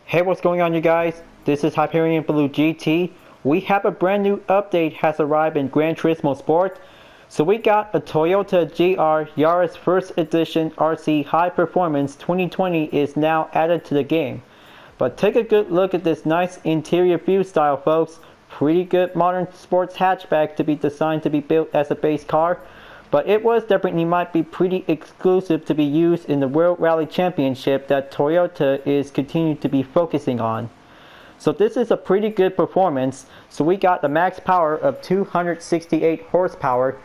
Hey, what's going on, you guys? This is Hyperion-Blue-GT. We have a brand new update has arrived in Gran Turismo Sport. So we got a Toyota GR Yaris First Edition RC High Performance 2020 is now added to the game. But take a good look at this nice interior view style, folks. Pretty good modern sports hatchback to be designed to be built as a base car. But it was definitely might be pretty exclusive to be used in the World Rally Championship that Toyota is continuing to be focusing on. So this is a pretty good performance. So we got the max power of 268 horsepower,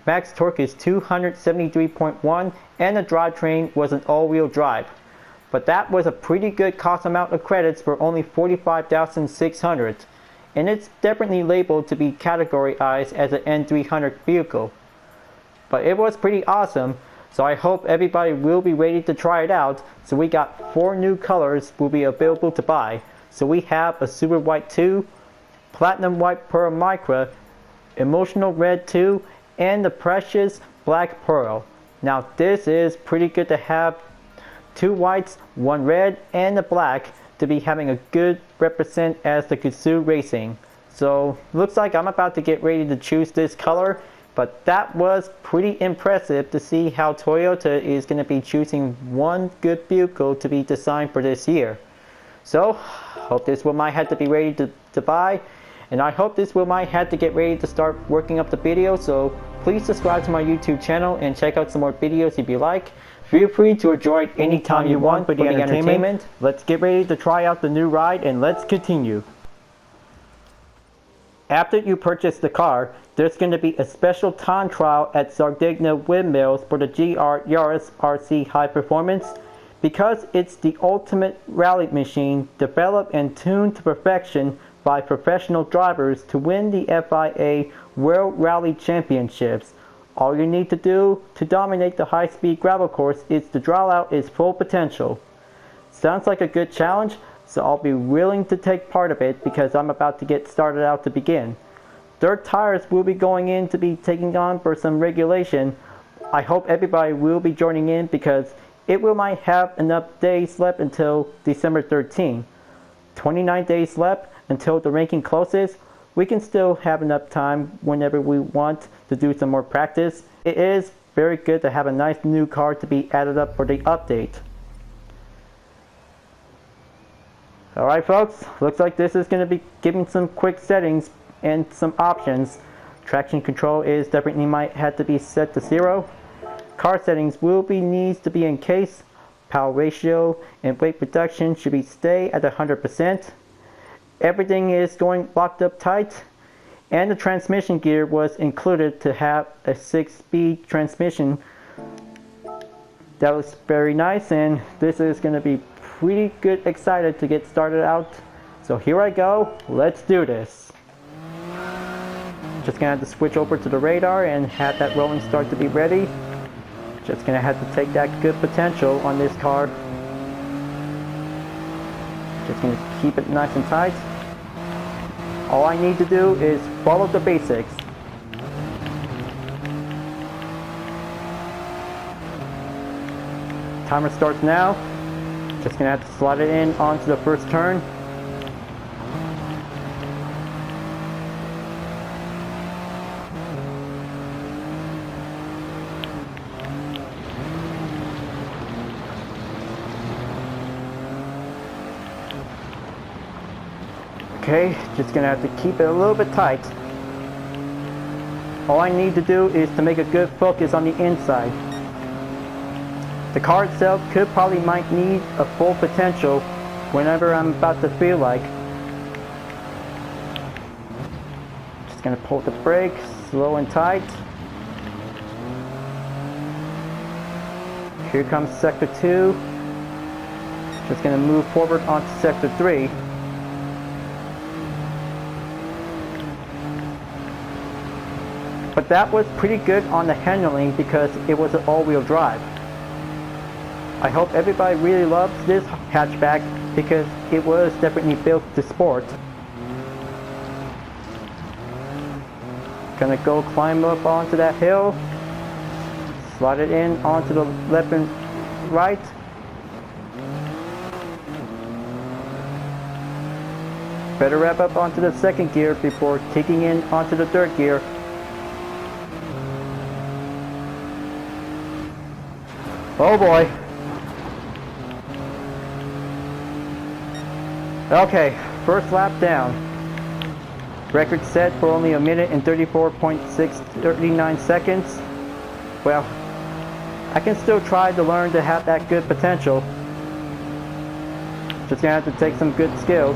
max torque is 273.1, and the drivetrain was an all-wheel drive. But that was a pretty good cost amount of credits for only 45,600, and it's definitely labeled to be categorized as an N300 vehicle. But it was pretty awesome, so I hope everybody will be ready to try it out. So we got 4 new colors will be available to buy. So we have a Super White 2, Platinum White Pearl Micra, Emotional Red 2, and the Precious Black Pearl. Now this is pretty good to have 2 whites, 1 red, and a black to be having a good represent as the Gazoo Racing. So looks like I'm about to get ready to choose this color. But that was pretty impressive to see how Toyota is going to be choosing one good vehicle to be designed for this year. So, hope this one might have to be ready to buy. And I hope this one might have to get ready to start working up the video. So, please subscribe to my YouTube channel and check out some more videos if you like. Feel free to enjoy it anytime you want for the entertainment. Let's get ready to try out the new ride and let's continue. After you purchase the car, there's going to be a special time trial at Sardegna Windmills for the GR Yaris RC High Performance. Because it's the ultimate rally machine developed and tuned to perfection by professional drivers to win the FIA World Rally Championships. All you need to do to dominate the high-speed gravel course is to draw out its full potential. Sounds like a good challenge, so I'll be willing to take part of it because I'm about to get started out to begin. Dirt tires will be going in to be taking on for some regulation. I hope everybody will be joining in because it will might have enough days left until December 13. 29 days left until the ranking closes. We can still have enough time whenever we want to do some more practice. It is very good to have a nice new car to be added up for the update. Alright folks, looks like this is going to be giving some quick settings and some options. Traction control is definitely might have to be set to 0. Car settings will be needs to be in case. Power ratio and weight reduction should be stay at 100%. Everything is going locked up tight. And the transmission gear was included to have a 6-speed transmission. That was very nice, and this is going to be pretty good excited to get started out. So here I go, let's do this. Just gonna have to switch over to the radar and have that rolling start to be ready. Just gonna have to take that good potential on this car. Just gonna keep it nice and tight. All I need to do is follow the basics. Timer starts now. Just gonna have to slide it in onto the first turn. Okay, just gonna have to keep it a little bit tight. All I need to do is to make a good focus on the inside. The car itself could probably might need a full potential whenever I'm about to feel like. Just gonna pull the brake, slow and tight. Here comes sector 2. Just gonna move forward onto sector 3. But that was pretty good on the handling because it was an all-wheel drive. I hope everybody really loves this hatchback because it was definitely built to sport. Gonna go climb up onto that hill, slide it in onto the left and right. Better wrap up onto the second gear before kicking in onto the third gear. Oh boy. Okay, first lap down. Record set for only a minute and 34.639 seconds. Well, I can still try to learn to have that good potential. Just gonna have to take some good skills.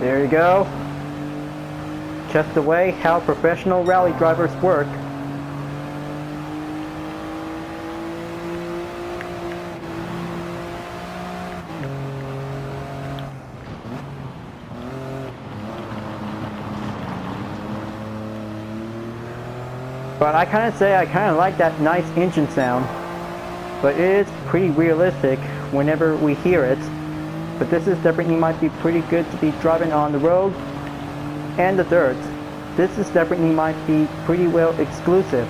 There you go. Just the way how professional rally drivers work. But I kind of like that nice engine sound. But it is pretty realistic whenever we hear it. But this is definitely might be pretty good to be driving on the road and the dirt. This is definitely might be pretty well exclusive.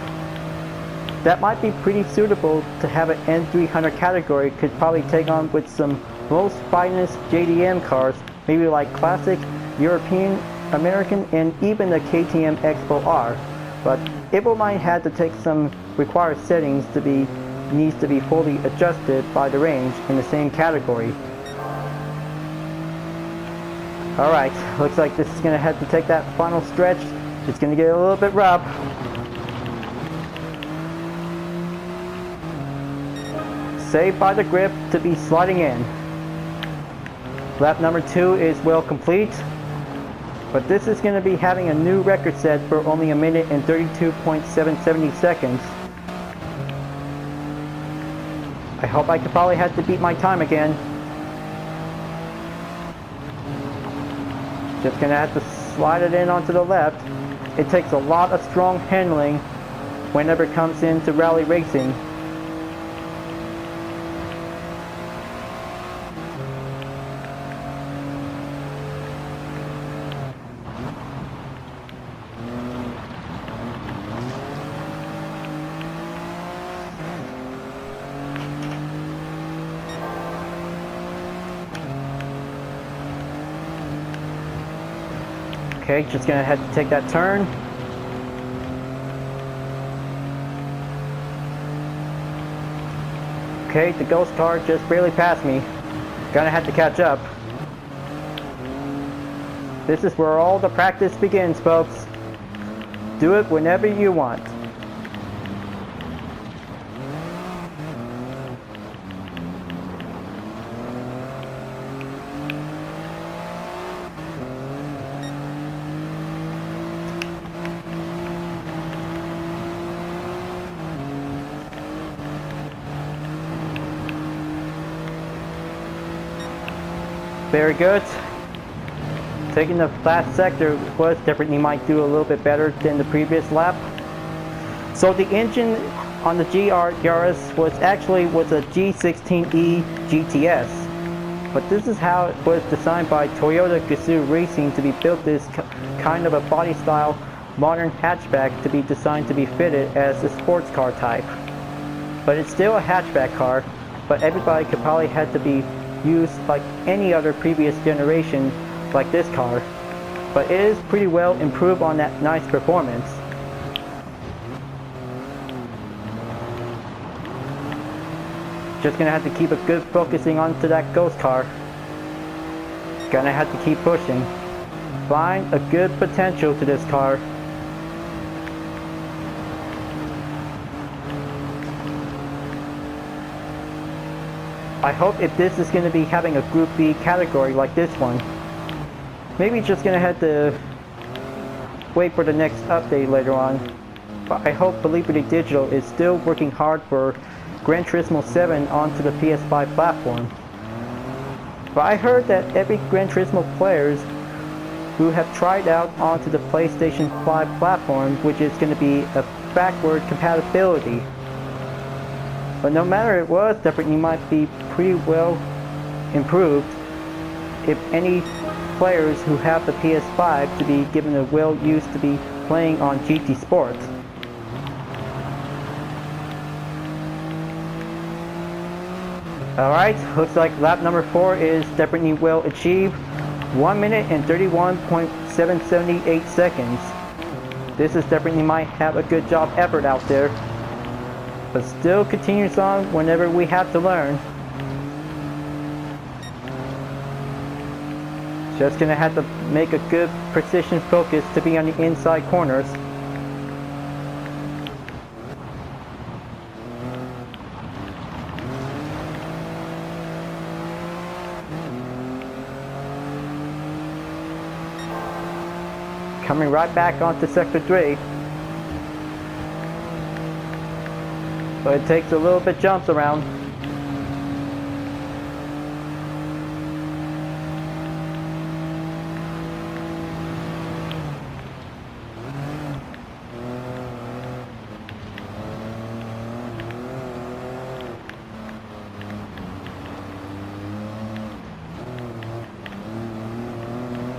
That might be pretty suitable to have an N300 category, could probably take on with some most finest JDM cars, maybe like classic, European, American, and even the KTM Expo R. But it will might have to take some required settings to be, needs to be fully adjusted by the range in the same category. Alright, looks like this is going to have to take that final stretch. It's going to get a little bit rough. Saved by the grip to be sliding in. Lap number 2 is well complete. But this is going to be having a new record set for only a minute and 32.770 seconds. I hope I could probably have to beat my time again. Just gonna have to slide it in onto the left. It takes a lot of strong handling whenever it comes into rally racing. Okay, just gonna have to take that turn. Okay, the ghost car just barely passed me. Gonna have to catch up. This is where all the practice begins, folks. Do it whenever you want. Very good. Taking the last sector was different. You might do a little bit better than the previous lap. So the engine on the GR Yaris was a G16E GTS. But this is how it was designed by Toyota Gazoo Racing to be built, this kind of a body style modern hatchback to be designed to be fitted as a sports car type. But it's still a hatchback car, but everybody could probably have to be used like any other previous generation like this car, but it is pretty well improved on that nice performance. Just gonna have to keep a good focusing onto that ghost car. Gonna have to keep pushing. Find a good potential to this car. I hope if this is going to be having a Group B category like this one, maybe just going to have to wait for the next update later on. But I hope Liberty Digital is still working hard for Gran Turismo 7 onto the PS5 platform. But I heard that every Gran Turismo players who have tried out onto the PlayStation 5 platform, which is going to be a backward compatibility. But no matter it was, definitely might be pretty well improved if any players who have the PS5 to be given a well used to be playing on GT Sport. Alright, looks like lap number 4 is definitely well achieved. 1 minute and 31.778 seconds. This is definitely might have a good job effort out there. But still continues on whenever we have to learn. Just gonna have to make a good precision focus to be on the inside corners. Coming right back onto sector 3. But it takes a little bit jumps around.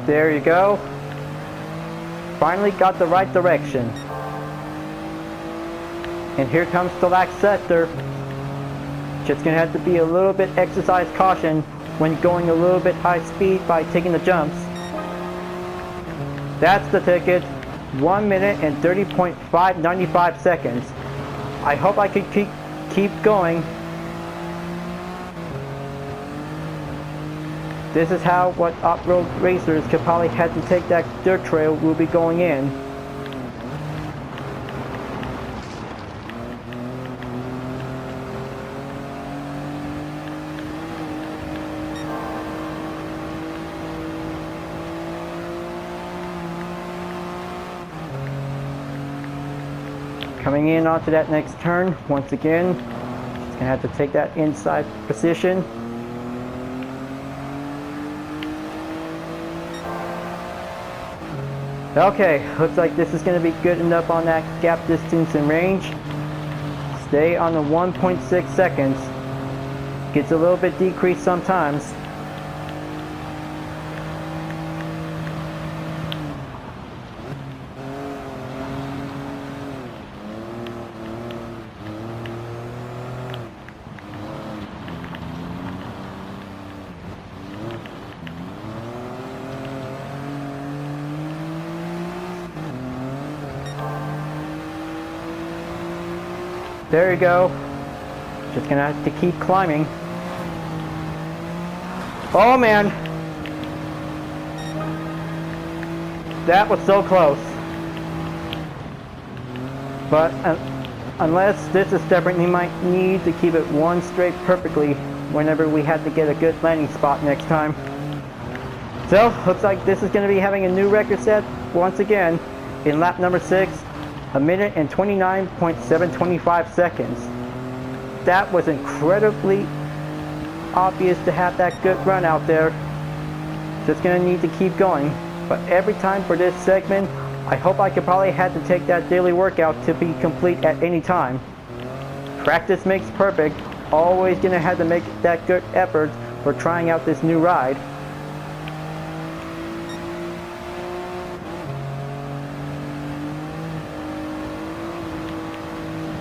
There you go. Finally got the right direction. And here comes the last sector. Just gonna have to be a little bit exercise caution when going a little bit high speed by taking the jumps. That's the ticket. 1 minute and 30.595 seconds. I hope I could keep going. This is how what off-road racers could probably have to take that dirt trail we'll be going in. Coming in onto that next turn, once again, just gonna have to take that inside position. Okay, looks like this is going to be good enough on that gap distance and range. Stay on the 1.6 seconds. Gets a little bit decreased sometimes. There you go. Just gonna have to keep climbing. Oh man! That was so close. But unless this is definitely might need to keep it one straight perfectly whenever we have to get a good landing spot next time. So, looks like this is going to be having a new record set once again in lap number 6. 1 minute and 29.725 seconds. That was incredibly obvious to have that good run out there. Just gonna need to keep going. But every time for this segment, I hope I could probably have to take that daily workout to be complete at any time. Practice makes perfect. Always gonna have to make that good effort for trying out this new ride.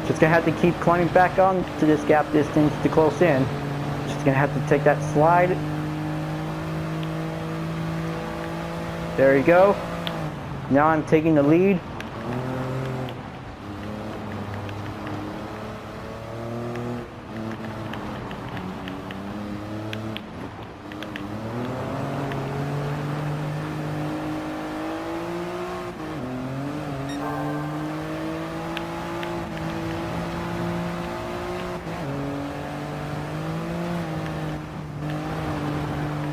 Just gonna have to keep climbing back on to this gap distance to close in. Just gonna have to take that slide. There you go. Now I'm taking the lead.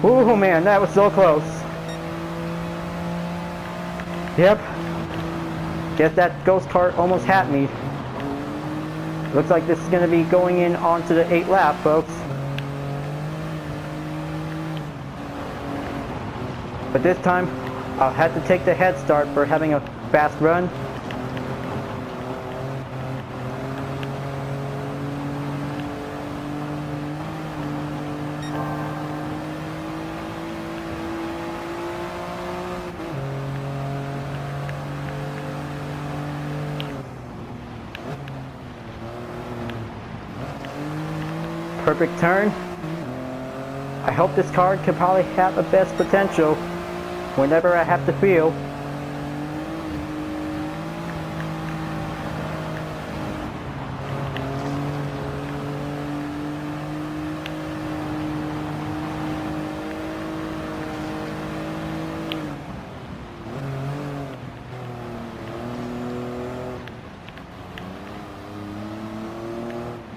Oh man, that was so close. Yep. Guess that ghost cart almost had me. Looks like this is going to be going in onto the 8th lap, folks. But this time, I'll have to take the head start for having a fast run. Perfect turn. I hope this car can probably have the best potential whenever I have to feel.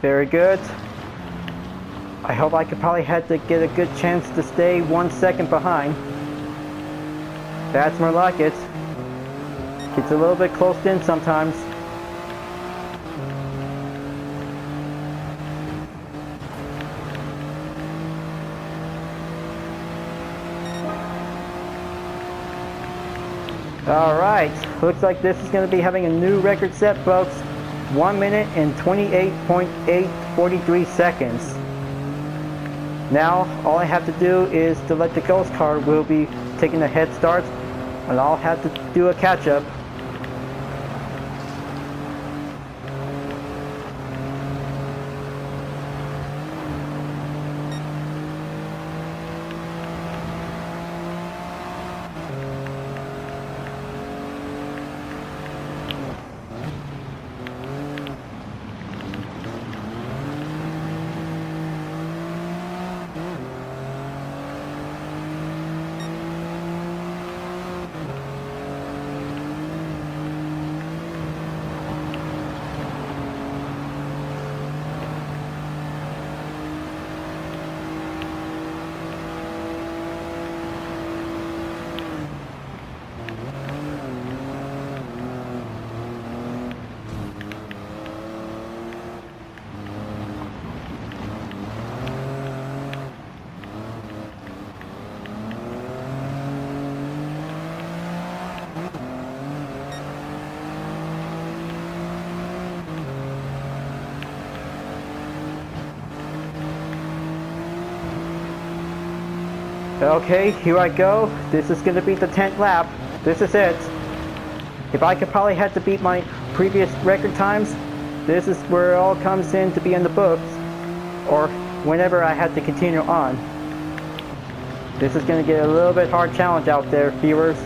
Very good. I hope I could probably have to get a good chance to stay 1 second behind. That's more like it. Gets a little bit closed in sometimes. Alright, looks like this is going to be having a new record set, folks. 1 minute and 28.843 seconds. Now, all I have to do is to let the ghost car will be taking a head start, and I'll have to do a catch-up. Okay, here I go. This is going to be the 10th lap. This is it. If I could probably have to beat my previous record times, this is where it all comes in to be in the books, or whenever I had to continue on. This is going to get a little bit hard challenge out there, viewers.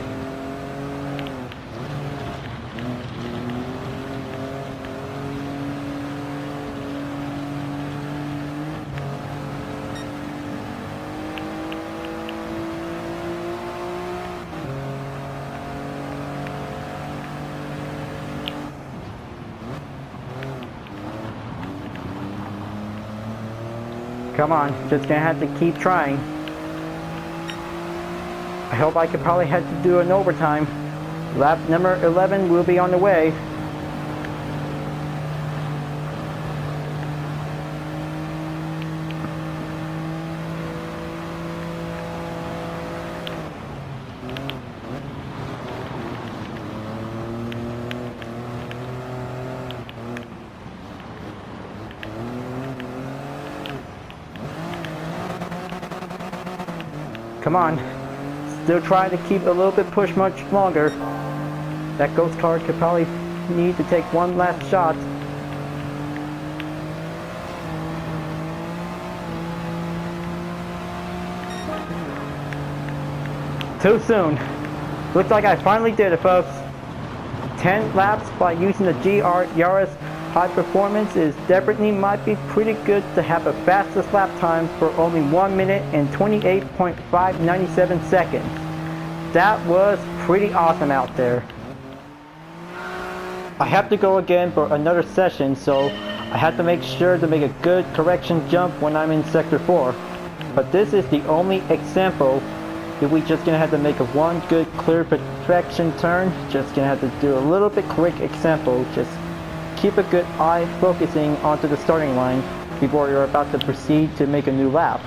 Come on, just gonna have to keep trying. I hope I could probably have to do an overtime. Lap number 11 will be on the way. Come on, still trying to keep a little bit push much longer. That ghost car could probably need to take one last shot. Too soon. Looks like I finally did it, folks. 10 laps by using the GR Yaris high performance is definitely might be pretty good to have a fastest lap time for only 1 minute and 28.597 seconds. That was pretty awesome out there. I have to go again for another session, so I have to make sure to make a good correction jump when I'm in sector 4. But this is the only example that we just gonna have to make a one good clear perfection turn. Just gonna have to do a little bit quick example. Just keep a good eye focusing onto the starting line before you're about to proceed to make a new lap.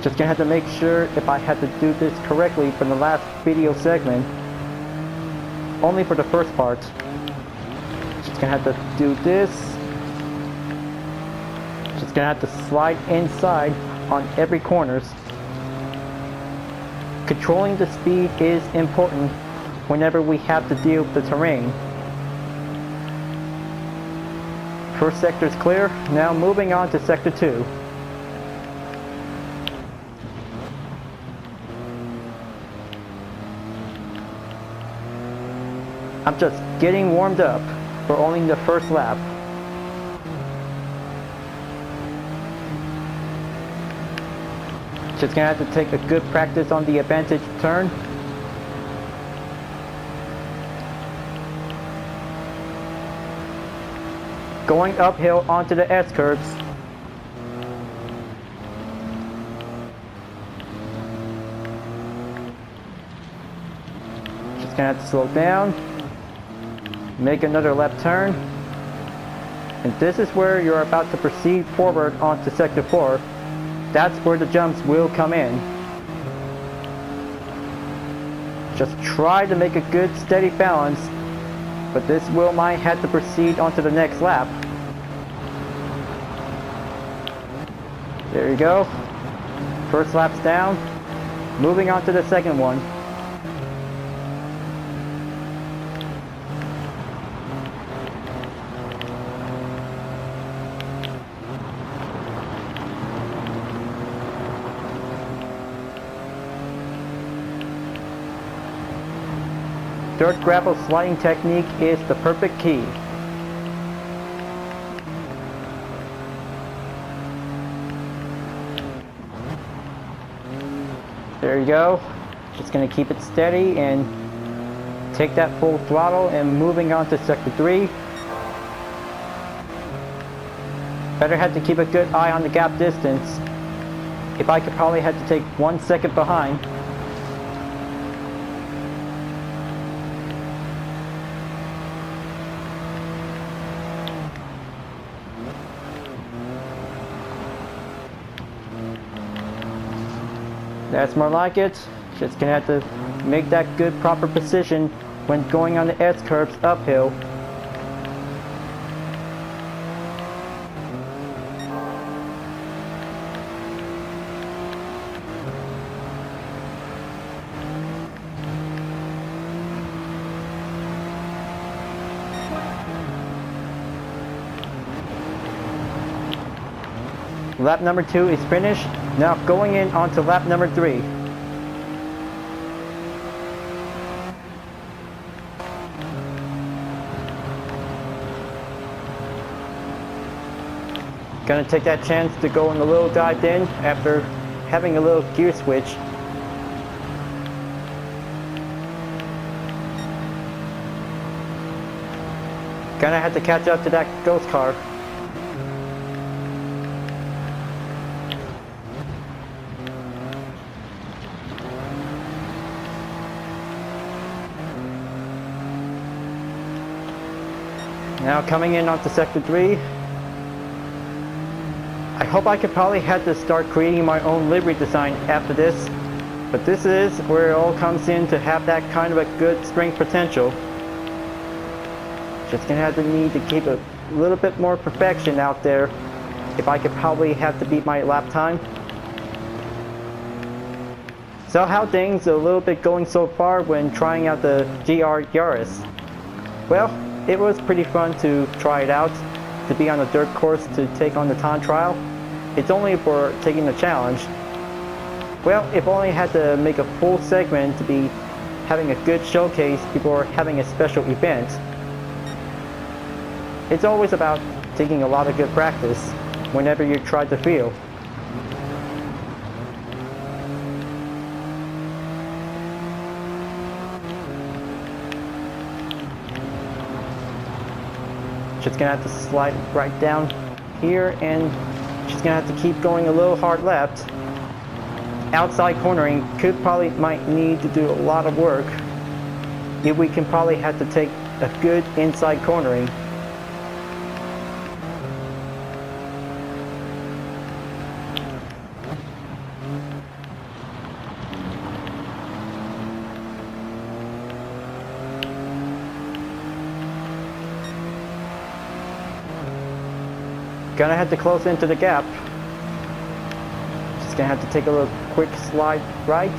Just gonna have to make sure if I had to do this correctly from the last video segment. Only for the first part. Just gonna have to do this. Just gonna have to slide inside on every corners. Controlling the speed is important whenever we have to deal with the terrain. First sector is clear. Now moving on to sector 2. I'm just getting warmed up for only the first lap. Just gonna have to take a good practice on the advantage turn. Going uphill onto the S-curves. Just gonna have to slow down. Make another left turn. And this is where you're about to proceed forward onto sector 4. That's where the jumps will come in. Just try to make a good steady balance, but this wheel might have to proceed onto the next lap. There you go. First lap's down. Moving on to the second one. Dirt gravel sliding technique is the perfect key. There you go. Just going to keep it steady and take that full throttle and moving on to sector 3. Better have to keep a good eye on the gap distance. If I could probably have to take 1 second behind. That's more like it. Just gonna have to make that good proper precision when going on the S-curves uphill. Lap number 2 is finished. Now going in onto lap number 3. Gonna take that chance to go in a little dive in after having a little gear switch. Gonna have to catch up to that ghost car. Now coming in onto sector 3. I hope I could probably have to start creating my own livery design after this, but this is where it all comes in to have that kind of a good strength potential. Just gonna have to need to keep a little bit more perfection out there if I could probably have to beat my lap time. So how things a little bit going so far when trying out the GR Yaris? Well, it was pretty fun to try it out, to be on a dirt course to take on the time trial. It's only for taking the challenge. Well, if only I had to make a full segment to be having a good showcase before having a special event. It's always about taking a lot of good practice whenever you try the field. Just gonna have to slide right down here and just gonna have to keep going a little hard left. Outside cornering might need to do a lot of work. If we can probably have to take a good inside cornering. Gonna have to close into the gap. Just gonna have to take a little quick slide right.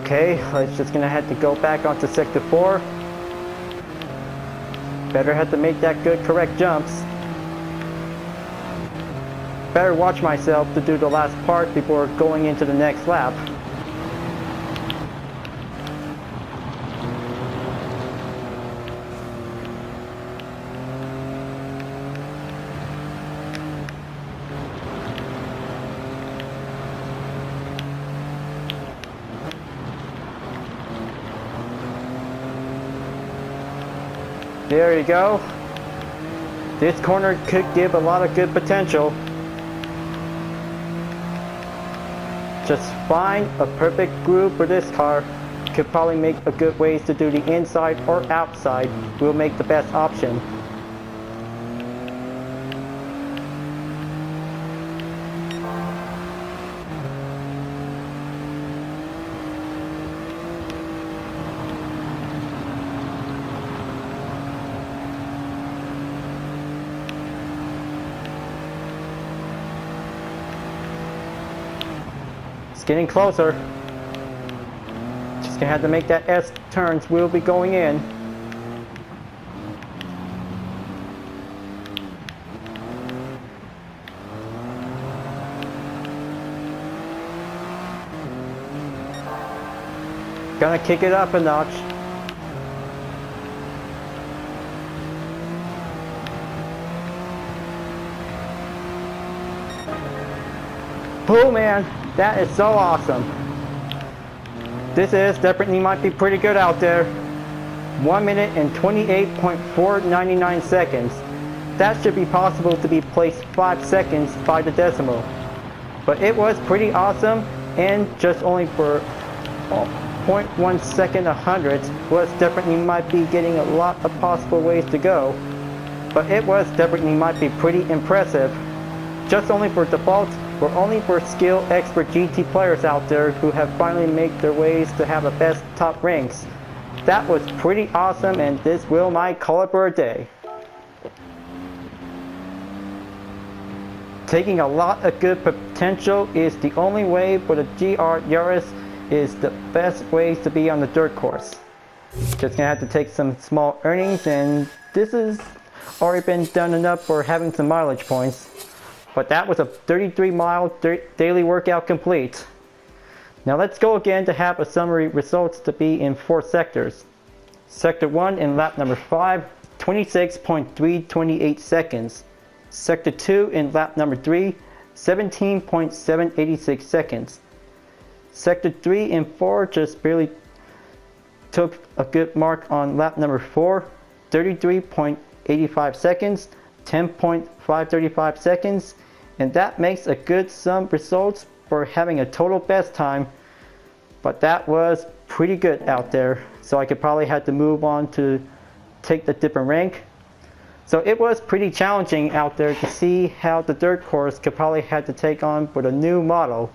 Okay, it's just gonna have to go back onto sector 4. Better have to make that good correct jumps. Better watch myself to do the last part before going into the next lap. There you go. This corner could give a lot of good potential. Just find a perfect groove for this car. Could probably make a good ways to do the inside or outside. Will make the best option. Getting closer. Just gonna have to make that S turns. We'll be going in. Gonna kick it up a notch. Oh man. That is so awesome. This is definitely might be pretty good out there. 1 minute and 28.499 seconds. That should be possible to be placed 5 seconds by the decimal. But it was pretty awesome, and just only for 0.1 second a hundredth was definitely might be getting a lot of possible ways to go. But it was definitely might be pretty impressive. Just only for default, or only for skilled expert GT players out there who have finally made their ways to have the best top ranks. That was pretty awesome, and this will might call it for a day. Taking a lot of good potential is the only way for the GR Yaris is the best ways to be on the dirt course. Just gonna have to take some small earnings, and this has already been done enough for having some mileage points. But that was a 33-mile daily workout complete. Now let's go again to have a summary results to be in 4 sectors. Sector 1 in lap number 5, 26.328 seconds. Sector 2 in lap number 3, 17.786 seconds. Sector 3 and 4 just barely took a good mark on lap number 4, 33.85 seconds, 10.535 seconds. And that makes a good sum results for having a total best time. But that was pretty good out there. So I could probably have to move on to take the different rank. So it was pretty challenging out there to see how the dirt course could probably have to take on with a new model.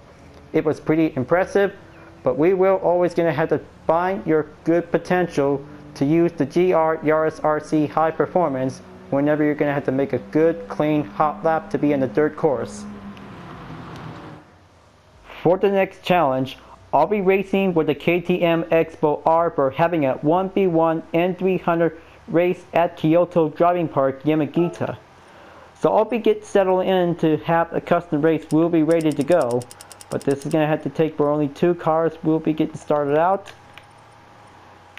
It was pretty impressive, but we will always gonna have to find your good potential to use the GR Yaris RC High Performance whenever you're going to have to make a good, clean, hot lap to be in the dirt course. For the next challenge, I'll be racing with the KTM Expo R for having a 1v1 N300 race at Kyoto Driving Park, Yamagata. So I'll be getting settled in to have a custom race. We'll be ready to go. But this is going to have to take for only 2 cars. We'll be getting started out.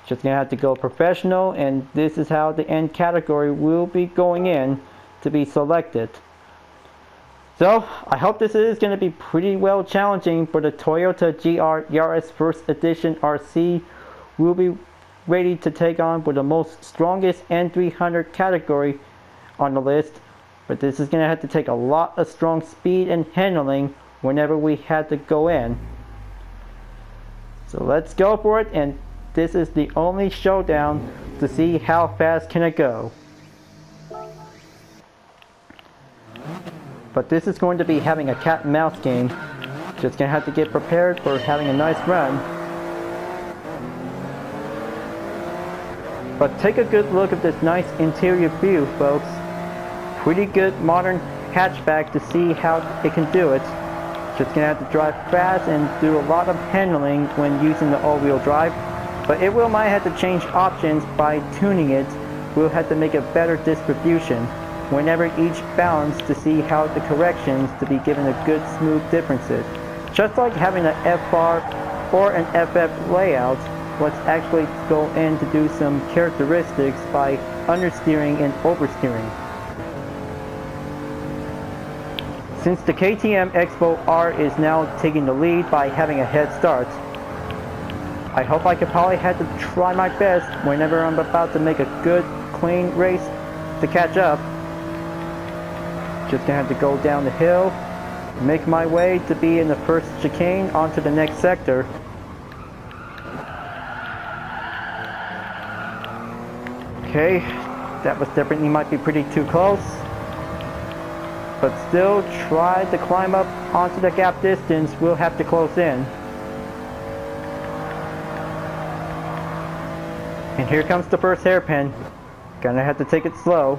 Just gonna have to go professional, and this is how the end category will be going in to be selected. So I hope this is going to be pretty well challenging for the Toyota GR Yaris First Edition RC. We'll be ready to take on with the most strongest N300 category on the list, but this is going to have to take a lot of strong speed and handling whenever we had to go in. So let's go for it, and this is the only showdown to see how fast can it go. But this is going to be having a cat and mouse game. Just gonna have to get prepared for having a nice run. But take a good look at this nice interior view, folks. Pretty good modern hatchback to see how it can do it. Just gonna have to drive fast and do a lot of handling when using the all-wheel drive, but it might have to change options by tuning it. We'll have to make a better distribution whenever each balance to see how the corrections to be given a good smooth differences. Just like having an FR or an FF layout, let's actually go in to do some characteristics by understeering and oversteering. Since the KTM Expo R is now taking the lead by having a head start, I hope I could probably have to try my best whenever I'm about to make a good, clean race to catch up. Just gonna have to go down the hill, make my way to be in the first chicane onto the next sector. Okay, that was definitely might be pretty too close. But still try to climb up onto the gap distance. We'll have to close in. And here comes the first hairpin. Gonna have to take it slow.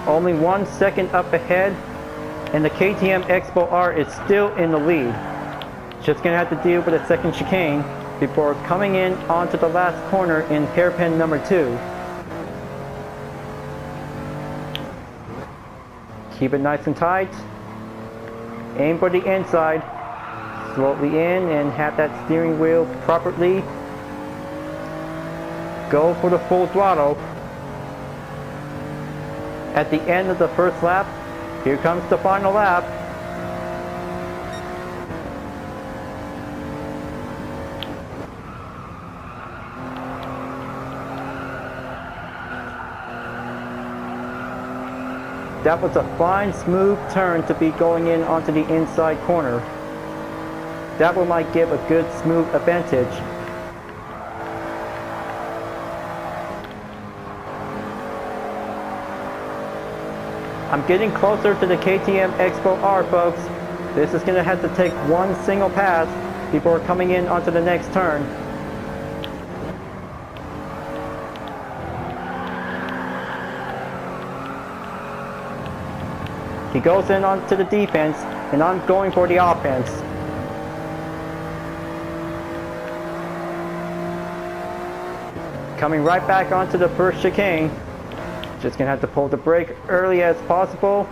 Only 1 second up ahead, and the KTM Expo R is still in the lead. Just gonna have to deal with a second chicane before coming in onto the last corner in hairpin number 2. Keep it nice and tight. Aim for the inside. Slowly in and have that steering wheel properly. Go for the full throttle. At the end of the first lap, here comes the final lap. That was a fine, smooth turn to be going in onto the inside corner. That one might give a good, smooth advantage. I'm getting closer to the KTM Expo R, folks. This is going to have to take one single pass before coming in onto the next turn. He goes in onto the defense, and I'm going for the offense. Coming right back onto the first chicane. Just gonna have to pull the brake early as possible.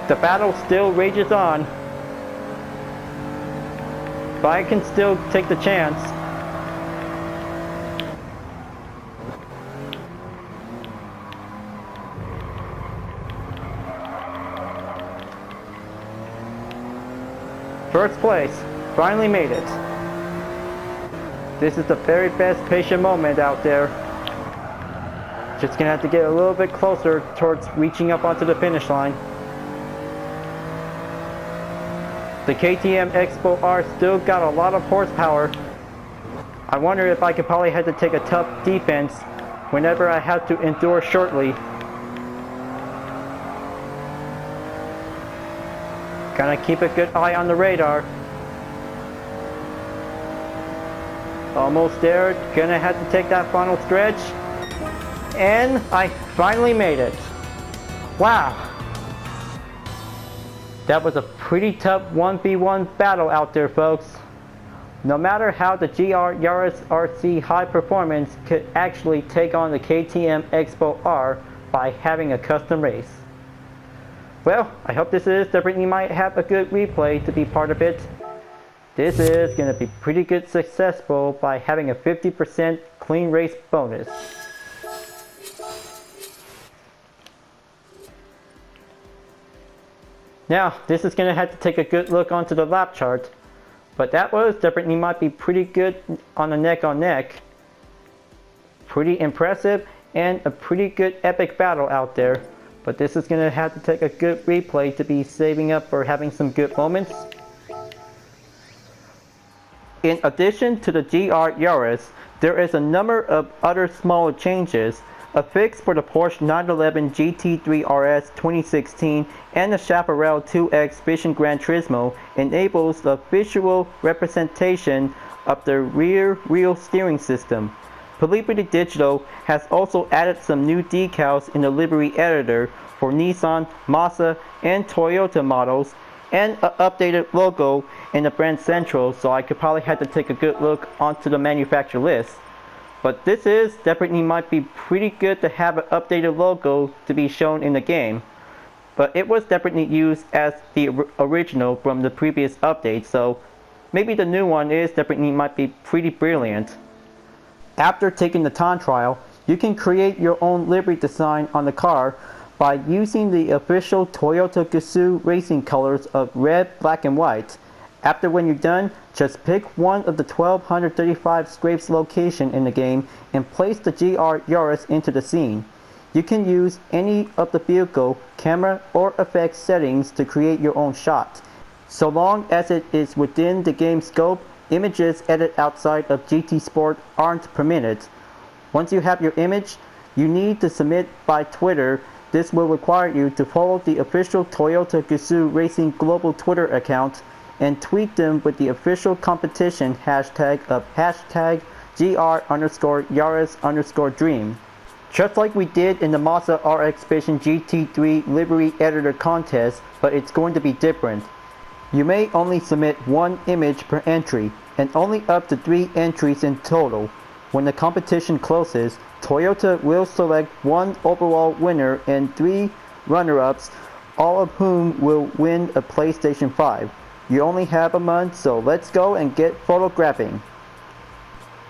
The battle still rages on, but I can still take the chance. First place, finally made it. This is the very best patient moment out there. Just gonna have to get a little bit closer towards reaching up onto the finish line. The KTM Expo R still got a lot of horsepower. I wonder if I could probably have to take a tough defense whenever I have to endure shortly. Gotta keep a good eye on the radar. Almost there, gonna have to take that final stretch. And I finally made it. Wow. That was a pretty tough 1v1 battle out there, folks. No matter how the GR Yaris RC High Performance could actually take on the KTM Expo R by having a custom race. Well, I hope this is definitely might have a good replay to be part of it. This is going to be pretty good successful by having a 50% clean race bonus. Now, this is going to have to take a good look onto the lap chart. But that was definitely might be pretty good on the neck on neck. Pretty impressive and a pretty good epic battle out there. But this is going to have to take a good replay to be saving up for having some good moments. In addition to the GR Yaris, there is a number of other small changes A fix for the Porsche 911 GT3 RS 2016 and the Chaparral 2X Vision Gran Turismo enables the visual representation of the rear wheel steering system. Liberty Digital has also added some new decals in the livery editor for Nissan, Mazda, and Toyota models, and an updated logo in the brand central, so I could probably have to take a good look onto the manufacturer list. But this is definitely might be pretty good to have an updated logo to be shown in the game. But it was definitely used as the original from the previous update, so maybe the new one is definitely might be pretty brilliant. After taking the time trial, you can create your own livery design on the car by using the official Toyota Gazoo Racing colors of red, black, and white. After when you're done, just pick one of the 1235 scrapes location in the game and place the GR Yaris into the scene. You can use any of the vehicle, camera, or effects settings to create your own shot. So long as it is within the game scope, images edited outside of GT Sport aren't permitted. Once you have your image, you need to submit by Twitter. This will require you to follow the official Toyota Gazoo Racing global Twitter account and tweet them with the official competition hashtag of #GR_Yaris_Dream. Just like we did in the Mazda RX Vision GT3 livery editor contest, but it's going to be different. You may only submit one image per entry, and only up to 3 entries in total. When the competition closes, Toyota will select one overall winner and 3 runner-ups, all of whom will win a PlayStation 5. You only have a month, so let's go and get photographing.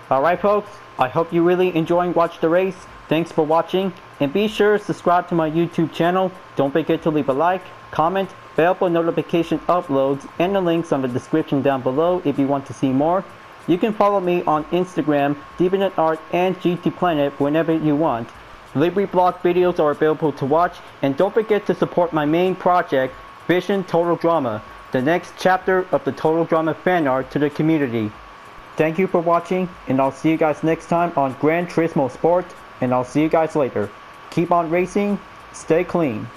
Alright folks, I hope you really enjoying watching the race. Thanks for watching, and be sure to subscribe to my YouTube channel. Don't forget to leave a like, comment, bell for notification uploads, and the links on the description down below if you want to see more. You can follow me on Instagram, Deviant Art, and GT Planet whenever you want. Livery blog videos are available to watch, and don't forget to support my main project, Vision Total Drama, the next chapter of the Total Drama fan art to the community. Thank you for watching, and I'll see you guys next time on Gran Turismo Sport, and I'll see you guys later. Keep on racing, stay clean.